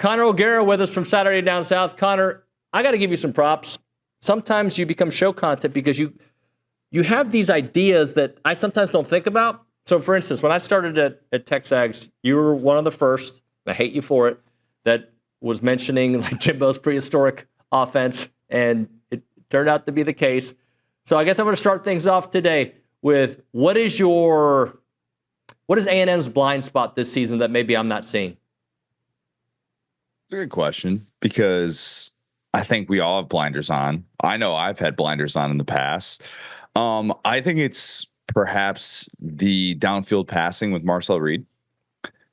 Connor O'Gara with us from Saturday Down South. Connor, I got to give you some props. Sometimes you become show content because you have these ideas that I sometimes don't think about. So, for instance, when I started at TexAgs, you were one of the first, and I hate you for it, that was mentioning like Jimbo's prehistoric offense, and it turned out to be the case. So I guess I'm going to start things off today with what is A&M's blind spot this season that maybe I'm not seeing? It's a good question because I think we all have blinders on. I know I've had blinders on in the past. I think it's perhaps the downfield passing with Marcel Reed.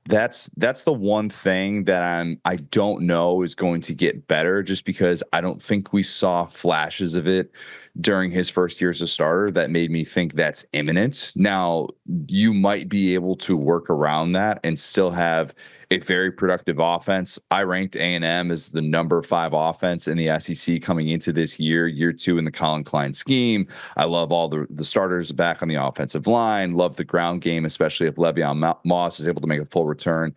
That's the one thing that I don't know is going to get better, just because I don't think we saw flashes of it during his first year as a starter that made me think that's imminent. Now, you might be able to work around that and still have a very productive offense. I ranked A&M as the number 5 offense in the SEC coming into this year 2 in the Colin Klein scheme. I love all the starters back on the offensive line. Love the ground game, especially if Le'Veon Moss is able to make a full return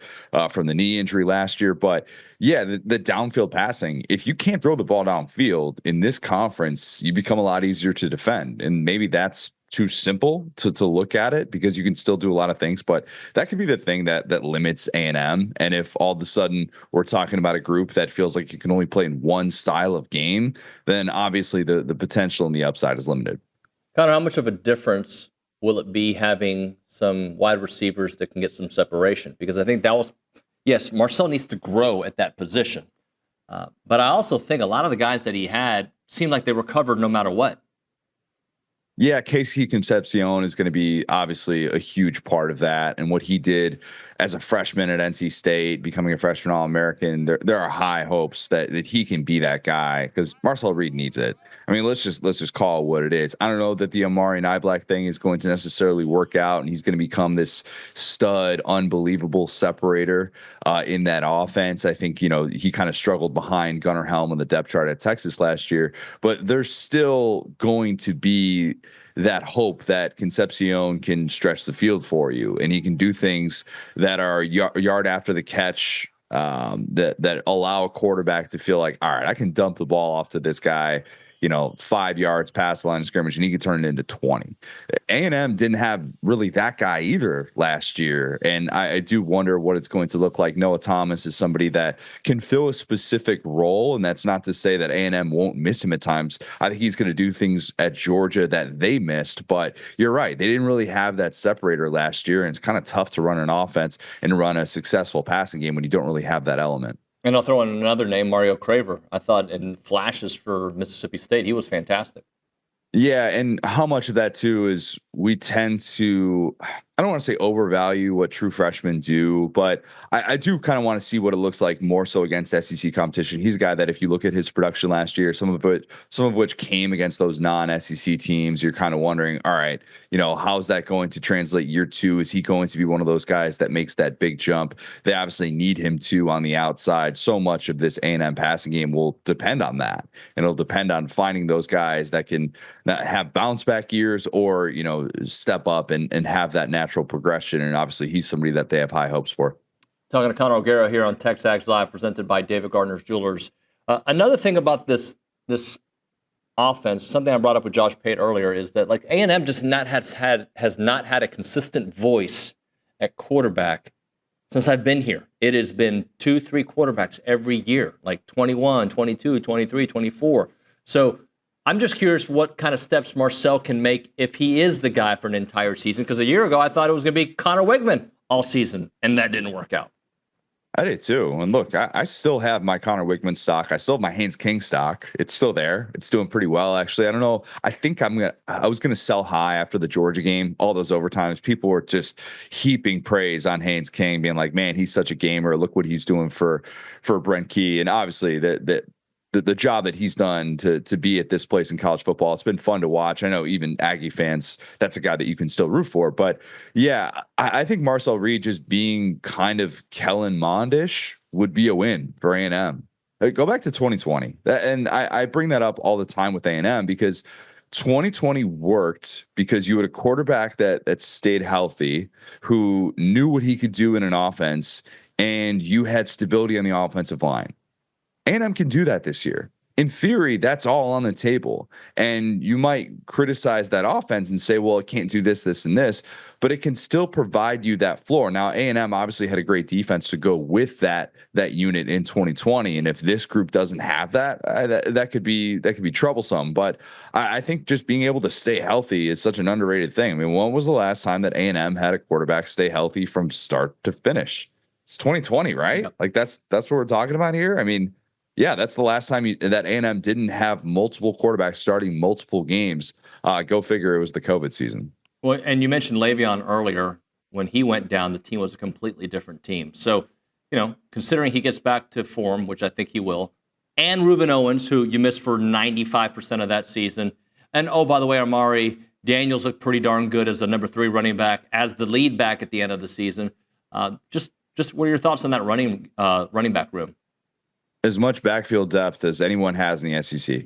from the knee injury last year. But yeah, the downfield passing, if you can't throw the ball downfield in this conference, you become a lot easier to defend. And maybe that's too simple to look at it, because you can still do a lot of things, but that could be the thing that limits A&M. And if all of a sudden we're talking about a group that feels like you can only play in one style of game, then obviously the potential and the upside is limited. Connor, how much of a difference will it be having some wide receivers that can get some separation? Because I think that was, yes, Marcel needs to grow at that position. But I also think a lot of the guys that he had seemed like they were covered no matter what. Yeah, Casey Concepcion is going to be obviously a huge part of that. And what he did as a freshman at NC State, becoming a freshman All-American, there are high hopes that he can be that guy, because Marcel Reed needs it. I mean, let's just call it what it is. I don't know that the Amari Niblack thing is going to necessarily work out, and he's going to become this stud, unbelievable separator in that offense. I think, he kind of struggled behind Gunnar Helm on the depth chart at Texas last year, but there's still going to be that hope that Concepcion can stretch the field for you, and he can do things that are yard after the catch, that allow a quarterback to feel like, all right, I can dump the ball off to this guy, 5 yards past the line of scrimmage, and he could turn it into 20. A&M didn't have really that guy either last year, and I do wonder what it's going to look like. Noah Thomas is somebody that can fill a specific role, and that's not to say that A&M won't miss him at times. I think he's going to do things at Georgia that they missed, but you're right. They didn't really have that separator last year, and it's kind of tough to run an offense and run a successful passing game when you don't really have that element. And I'll throw in another name, Mario Craver. I thought in flashes for Mississippi State, he was fantastic. Yeah, and how much of that too is we tend to, I don't want to say overvalue what true freshmen do, but I do kind of want to see what it looks like more so against SEC competition. He's a guy that if you look at his production last year, some of which came against those non-SEC teams, you're kind of wondering, all right, how's that going to translate year 2? Is he going to be one of those guys that makes that big jump? They obviously need him to on the outside. So much of this A&M passing game will depend on that, and it'll depend on finding those guys that can have bounce back years or, step up and have that natural progression. And obviously he's somebody that they have high hopes for. Talking to Connor O'Gara here on TexAgs Live, presented by David Gardner's Jewelers. Another thing about this offense, something I brought up with Josh Pate earlier, is that like A&M just has not had a consistent voice at quarterback since I've been here. It has been 2-3 quarterbacks every year, like 21, 22, 23, 24. So I'm just curious what kind of steps Marcel can make if he is the guy for an entire season. Because a year ago, I thought it was going to be Connor Wigman all season, and that didn't work out. I did too. And look, I still have my Connor Wigman stock. I still have my Haynes King stock. It's still there. It's doing pretty well, actually. I don't know. I think I was going to sell high after the Georgia game. All those overtimes, people were just heaping praise on Haynes King, being like, man, he's such a gamer. Look what he's doing for Brent Key. And obviously the job that he's done to be at this place in college football, it's been fun to watch. I know even Aggie fans, that's a guy that you can still root for. But yeah, I think Marcel Reed just being kind of Kellen Mondish would be a win for A&M. Go back to 2020. And I bring that up all the time with A&M because 2020 worked because you had a quarterback that stayed healthy, who knew what he could do in an offense, and you had stability on the offensive line. A&M can do that this year. In theory, that's all on the table. And you might criticize that offense and say, well, it can't do this, this, and this, but it can still provide you that floor. Now, A&M obviously had a great defense to go with that unit in 2020. And if this group doesn't have that, that could be troublesome. But I think just being able to stay healthy is such an underrated thing. I mean, when was the last time that A&M had a quarterback stay healthy from start to finish? It's 2020, right? Yep. Like that's what we're talking about here. I mean, yeah, that's the last time that A&M didn't have multiple quarterbacks starting multiple games. Go figure, it was the COVID season. Well, and you mentioned Le'Veon earlier. When he went down, the team was a completely different team. So, considering he gets back to form, which I think he will, and Reuben Owens, who you missed for 95% of that season, and oh, by the way, Amari Daniels looked pretty darn good as the number 3 running back, as the lead back at the end of the season. Just what are your thoughts on that running back room? As much backfield depth as anyone has in the SEC.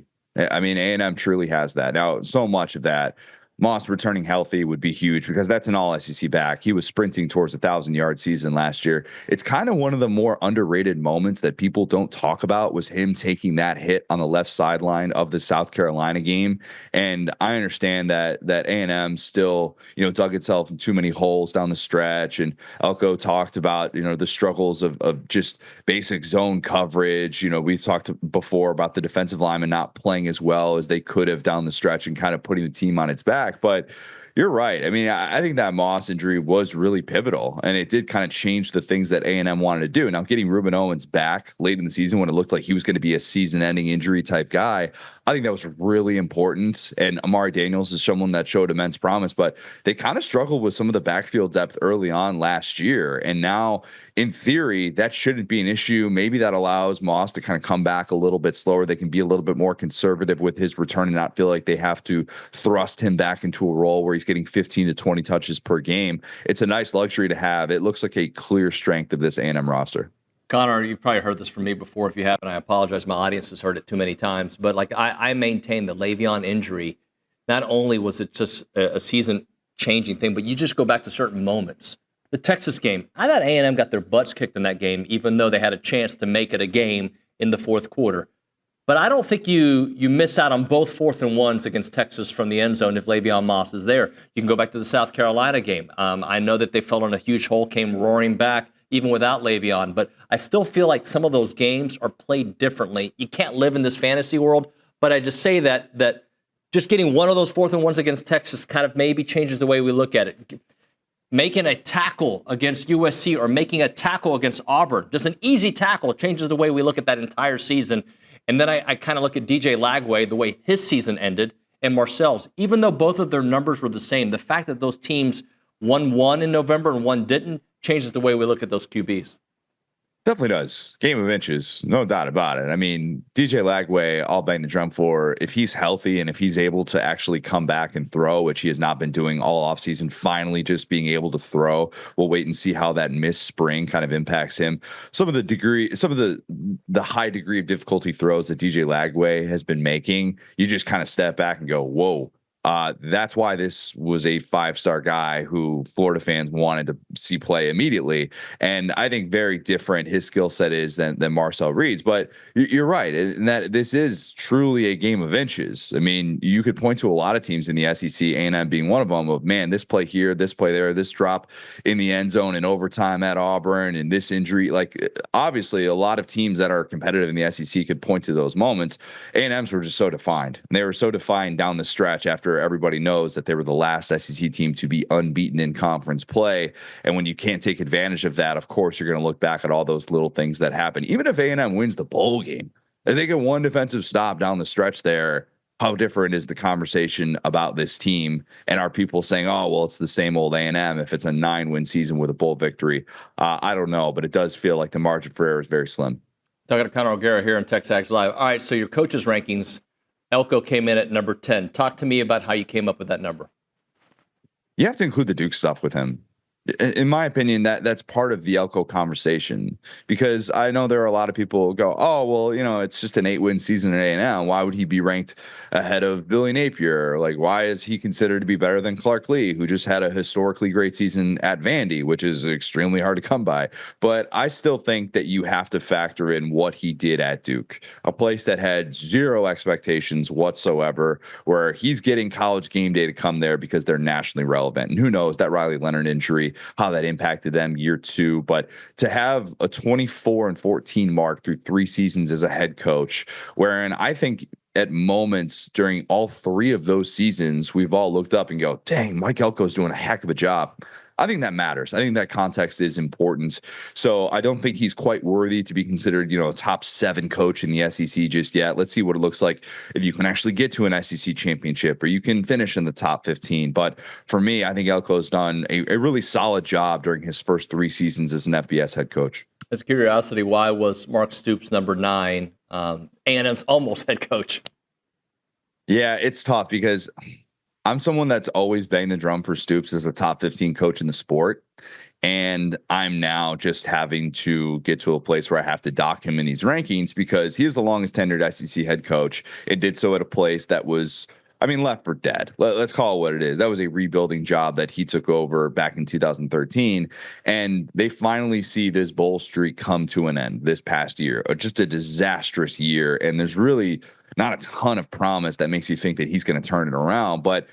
I mean, A&M truly has that. Now, so much of that, Moss returning healthy would be huge because that's an all SEC back. He was sprinting towards 1,000-yard season last year. It's kind of one of the more underrated moments that people don't talk about was him taking that hit on the left sideline of the South Carolina game. And I understand that A&M still, dug itself in too many holes down the stretch. And Elko talked about, the struggles of just basic zone coverage. We've talked before about the defensive linemen not playing as well as they could have down the stretch and kind of putting the team on its back. But you're right. I mean, I think that Moss injury was really pivotal, and it did kind of change the things that A&M wanted to do. Now, getting Reuben Owens back late in the season when it looked like he was going to be a season-ending injury type guy, I think that was really important. And Amari Daniels is someone that showed immense promise, but they kind of struggled with some of the backfield depth early on last year. And now, in theory, that shouldn't be an issue. Maybe that allows Moss to kind of come back a little bit slower. They can be a little bit more conservative with his return and not feel like they have to thrust him back into a role where he's getting 15 to 20 touches per game. It's a nice luxury to have. It looks like a clear strength of this A&M roster. Connor, you've probably heard this from me before. If you haven't, I apologize. My audience has heard it too many times. But I maintain the Le'Veon injury, not only was it just a season-changing thing, but you just go back to certain moments. The Texas game, I thought A&M got their butts kicked in that game, even though they had a chance to make it a game in the fourth quarter. But I don't think you miss out on both 4th and 1s against Texas from the end zone if Le'Veon Moss is there. You can go back to the South Carolina game. I know that they fell in a huge hole, came roaring back, even without Le'Veon. But I still feel like some of those games are played differently. You can't live in this fantasy world, but I just say that just getting one of those 4th and 1s against Texas kind of maybe changes the way we look at it. Making a tackle against USC or making a tackle against Auburn, just an easy tackle changes the way we look at that entire season. And then I kind of look at DJ Lagway, the way his season ended, and Marcel's. Even though both of their numbers were the same, the fact that those teams won one in November and one didn't changes the way we look at those QBs. Definitely does. Game of inches, no doubt about it. I mean, DJ Lagway, I'll bang the drum for, if he's healthy and if he's able to actually come back and throw, which he has not been doing all offseason, finally just being able to throw. We'll wait and see how that missed spring kind of impacts him. Some of the high degree of difficulty throws that DJ Lagway has been making, you just kind of step back and go, whoa. That's why this was a 5-star guy who Florida fans wanted to see play immediately. And I think very different his skill set is than Marcel Reed's. But you're right, and that this is truly a game of inches. I mean, you could point to a lot of teams in the SEC, A&M being one of them, of man, this play here, this play there, this drop in the end zone in overtime at Auburn, and this injury. Like, obviously, a lot of teams that are competitive in the SEC could point to those moments. A&M's were just so defined. And they were so defined down the stretch after everybody knows that they were the last SEC team to be unbeaten in conference play. And when you can't take advantage of that, of course, you're going to look back at all those little things that happen. Even if A&M wins the bowl game, if they get one defensive stop down the stretch there, how different is the conversation about this team? And are people saying, oh, well, it's the same old A&M if it's a 9-win season with a bowl victory? I don't know, but it does feel like the margin for error is very slim. Talking to Connor O'Gara here on TexAgs Live. All right, so your coaches' rankings, Elko came in at number 10. Talk to me about how you came up with that number. You have to include the Duke stuff with him. In my opinion, that's part of the Elko conversation, because I know there are a lot of people who go, oh, well, it's just an 8-win season at A&M. Why would he be ranked ahead of Billy Napier? Like, why is he considered to be better than Clark Lee, who just had a historically great season at Vandy, which is extremely hard to come by? But I still think that you have to factor in what he did at Duke, a place that had zero expectations whatsoever, where he's getting College game day to come there because they're nationally relevant. And who knows, that Riley Leonard injury, how that impacted them year 2. But to have a 24-14 mark through 3 seasons as a head coach, wherein I think at moments during all 3 of those seasons, we've all looked up and go, dang, Mike Elko's doing a heck of a job. I think that matters. I think that context is important. So I don't think he's quite worthy to be considered, a top 7 coach in the SEC just yet. Let's see what it looks like if you can actually get to an SEC championship or you can finish in the top 15. But for me, I think Elko's done a really solid job during his first 3 seasons as an FBS head coach. As curiosity, why was Mark Stoops number 9, A&M's almost head coach? Yeah, it's tough because I'm someone that's always banged the drum for Stoops as a top 15 coach in the sport. And I'm now just having to get to a place where I have to dock him in these rankings because he is the longest tenured SEC head coach. It did so at a place that was, left for dead. Let's call it what it is. That was a rebuilding job that he took over back in 2013. And they finally see this bowl streak come to an end this past year, just a disastrous year. And there's really not a ton of promise that makes you think that he's going to turn it around. But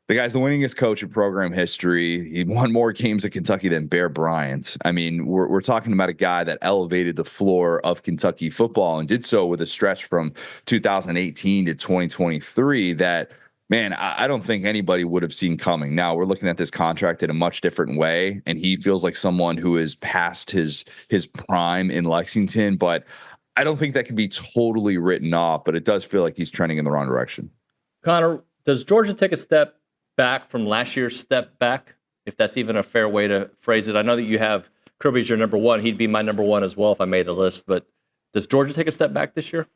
the guy's the winningest coach in program history. He won more games at Kentucky than Bear Bryant. We're talking about a guy that elevated the floor of Kentucky football and did so with a stretch from 2018 to 2023 that, man, I don't think anybody would have seen coming. Now we're looking at this contract in a much different way, and he feels like someone who is past his prime in Lexington, but I don't think that can be totally written off, but it does feel like he's trending in the wrong direction. Connor, does Georgia take a step back from last year's step back, if that's even a fair way to phrase it? I know that you have Kirby as your number 1. He'd be my number 1 as well if I made a list. But does Georgia take a step back this year?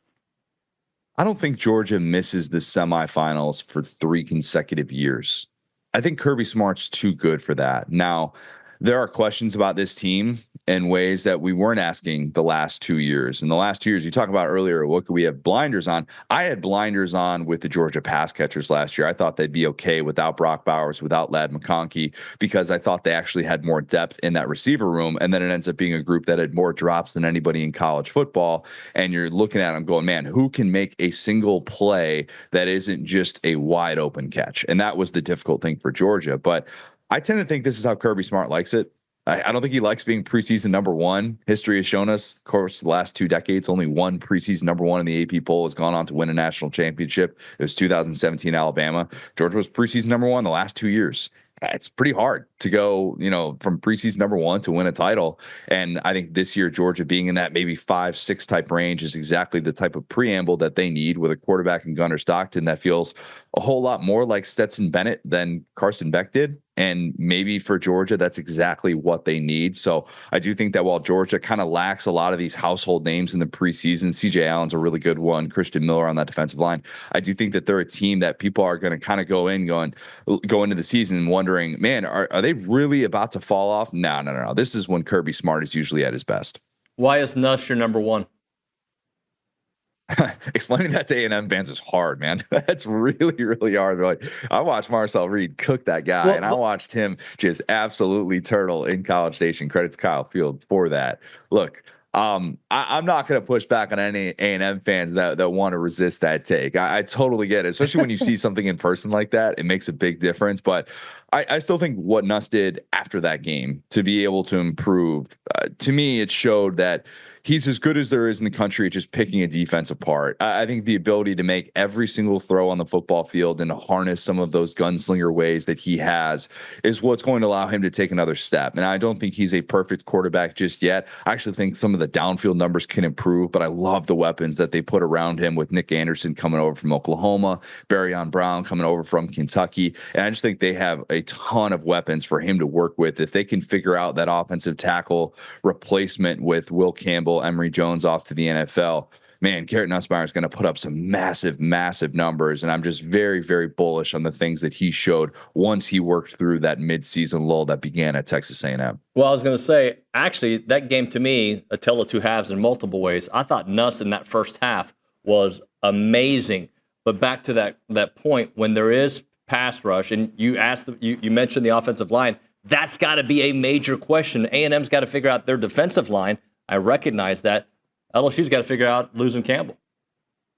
I don't think Georgia misses the semifinals for 3 consecutive years. I think Kirby Smart's too good for that. Now, there are questions about this team in ways that we weren't asking the last 2 years. In the last 2 years, you talked about earlier, what could we have blinders on? I had blinders on with the Georgia pass catchers last year. I thought they'd be okay without Brock Bowers, without Ladd McConkey, because I thought they actually had more depth in that receiver room. And then it ends up being a group that had more drops than anybody in college football. And you're looking at them going, man, who can make a single play that isn't just a wide open catch? And that was the difficult thing for Georgia. But I tend to think this is how Kirby Smart likes it. I don't think he likes being preseason number 1. History has shown us, of course, the last 2 decades, only one preseason number 1 in the AP poll has gone on to win a national championship. It was 2017 Alabama. Georgia was preseason number 1 the last 2 years. It's pretty hard to go, from preseason number 1 to win a title. And I think this year, Georgia being in that maybe 5-6 type range is exactly the type of preamble that they need with a quarterback in Gunnar Stockton that feels a whole lot more like Stetson Bennett than Carson Beck did. And maybe for Georgia, that's exactly what they need. So I do think that while Georgia kind of lacks a lot of these household names in the preseason, CJ Allen's a really good one, Christian Miller on that defensive line, I do think that they're a team that people are going to kind of go into the season wondering, man, are they really about to fall off? No. This is when Kirby Smart is usually at his best. Why is Nuss your number 1? Explaining that to A&M fans is hard, man. That's really, really hard. They're like, I watched Marcel Reed cook that guy, and I watched him just absolutely turtle in College Station. Credits Kyle Field for that. Look, I'm not going to push back on any A&M fans that want to resist that take. I totally get it, especially when you see something in person like that. It makes a big difference. But I still think what Nuss did after that game to be able to improve, to me, it showed that he's as good as there is in the country at just picking a defense apart. I think the ability to make every single throw on the football field and to harness some of those gunslinger ways that he has is what's going to allow him to take another step. And I don't think he's a perfect quarterback just yet. I actually think some of the downfield numbers can improve, but I love the weapons that they put around him with Nick Anderson coming over from Oklahoma, Barryon Brown coming over from Kentucky. And I just think they have a ton of weapons for him to work with. If they can figure out that offensive tackle replacement with Will Campbell, Emory Jones off to the NFL, man, Garrett Nussmeier is going to put up some massive, massive numbers. And I'm just very, very bullish on the things that he showed once he worked through that midseason lull that began at Texas A&M. Well, I was going to say, actually, that game to me, a tale of two halves in multiple ways. I thought Nuss in that first half was amazing. But back to that point, when there is pass rush, and you mentioned the offensive line, that's got to be a major question. A&M's got to figure out their defensive line. I recognize that. LSU's got to figure out losing Campbell.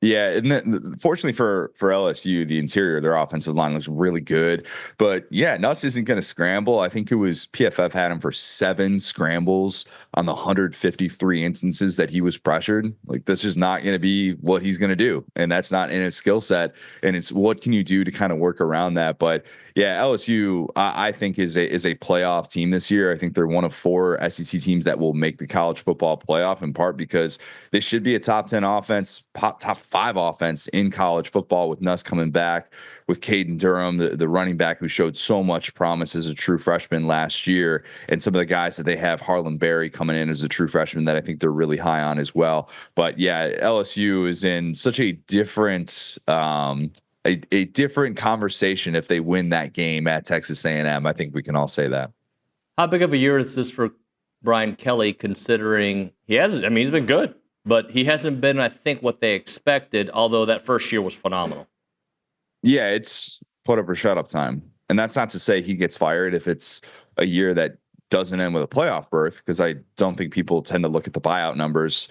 Yeah, and fortunately for LSU, the interior of their offensive line looks really good. But yeah, Nuss isn't going to scramble. I think it was PFF had him for 7 scrambles on the 153 instances that he was pressured. Like, that's just not going to be what he's going to do, and that's not in his skill set. And it's what can you do to kind of work around that. But yeah, LSU I think is a playoff team this year. I think they're one of 4 SEC teams that will make the college football playoff, in part because they should be a top 10 offense, top 5 offense in college football, with Nuss coming back, with Caden Durham, the running back who showed so much promise as a true freshman last year, and some of the guys that they have, Harlan Berry coming in as a true freshman that I think they're really high on as well. But yeah, LSU is in such a different a different conversation if they win that game at Texas A&M. I think we can all say that. How big of a year is this for Brian Kelly, considering he's been good, but he hasn't been, I think, what they expected, although that first year was phenomenal. Yeah, it's put up or shut up time. And that's not to say he gets fired if it's a year that doesn't end with a playoff berth, because I don't think people tend to look at the buyout numbers.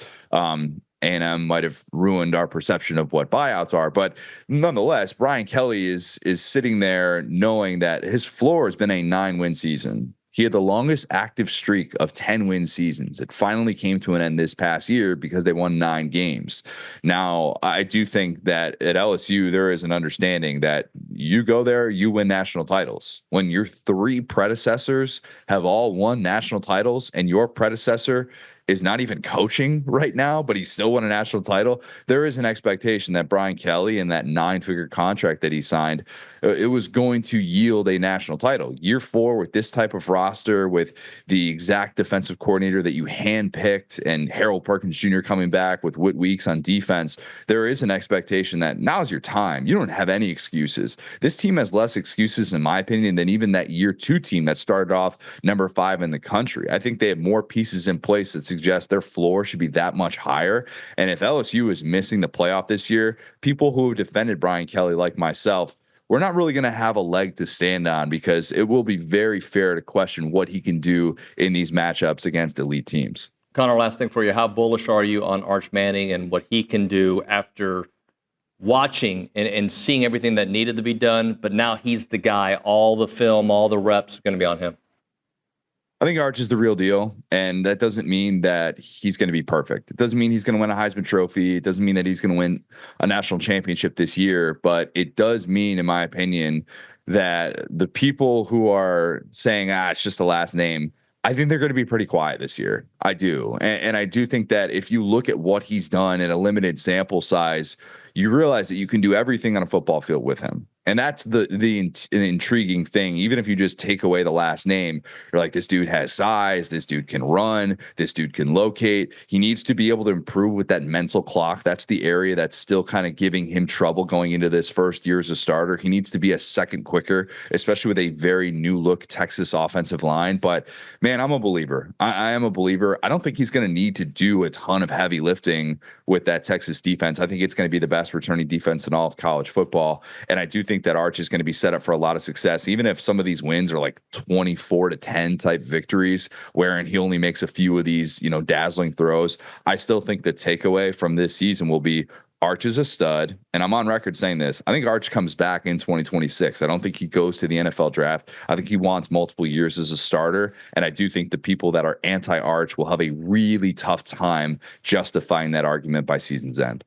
A&M might have ruined our perception of what buyouts are, but nonetheless, Brian Kelly is sitting there knowing that his floor has been a 9-win season. He had the longest active streak of 10-win seasons. It finally came to an end this past year because they won 9 games. Now, I do think that at LSU, there is an understanding that you go there, you win national titles. When your 3 predecessors have all won national titles and your predecessor is not even coaching right now, but he still won a national title, there is an expectation that Brian Kelly and that 9-figure contract that he signed, it was going to yield a national title. Year 4 with this type of roster, with the exact defensive coordinator that you handpicked, and Harold Perkins Jr. coming back with Whit Weeks on defense, there is an expectation that now's your time. You don't have any excuses. This team has less excuses, in my opinion, than even that year 2 team that started off number 5 in the country. I think they have more pieces in place that suggest their floor should be that much higher. And if LSU is missing the playoff this year, people who have defended Brian Kelly, like myself, we're not really going to have a leg to stand on, because it will be very fair to question what he can do in these matchups against elite teams. Connor, last thing for you. How bullish are you on Arch Manning and what he can do after watching and seeing everything that needed to be done, but now he's the guy, all the film, all the reps are going to be on him? I think Arch is the real deal, and that doesn't mean that he's going to be perfect. It doesn't mean he's going to win a Heisman Trophy. It doesn't mean that he's going to win a national championship this year, but it does mean, in my opinion, that the people who are saying, it's just a last name, I think they're going to be pretty quiet this year. I do. And I do think that if you look at what he's done in a limited sample size, you realize that you can do everything on a football field with him. And that's the intriguing thing. Even if you just take away the last name, you're like, this dude has size, this dude can run, this dude can locate. He needs to be able to improve with that mental clock. That's the area that's still kind of giving him trouble going into this first year as a starter. He needs to be a second quicker, especially with a very new look Texas offensive line. But man, I'm a believer. I am a believer. I don't think he's going to need to do a ton of heavy lifting with that Texas defense. I think it's going to be the best returning defense in all of college football. And I do think that Arch is going to be set up for a lot of success, even if some of these wins are like 24-10 type victories, wherein he only makes a few of these, dazzling throws. I still think the takeaway from this season will be Arch is a stud, and I'm on record saying this. I think Arch comes back in 2026. I don't think he goes to the NFL draft. I think he wants multiple years as a starter, and I do think the people that are anti-Arch will have a really tough time justifying that argument by season's end.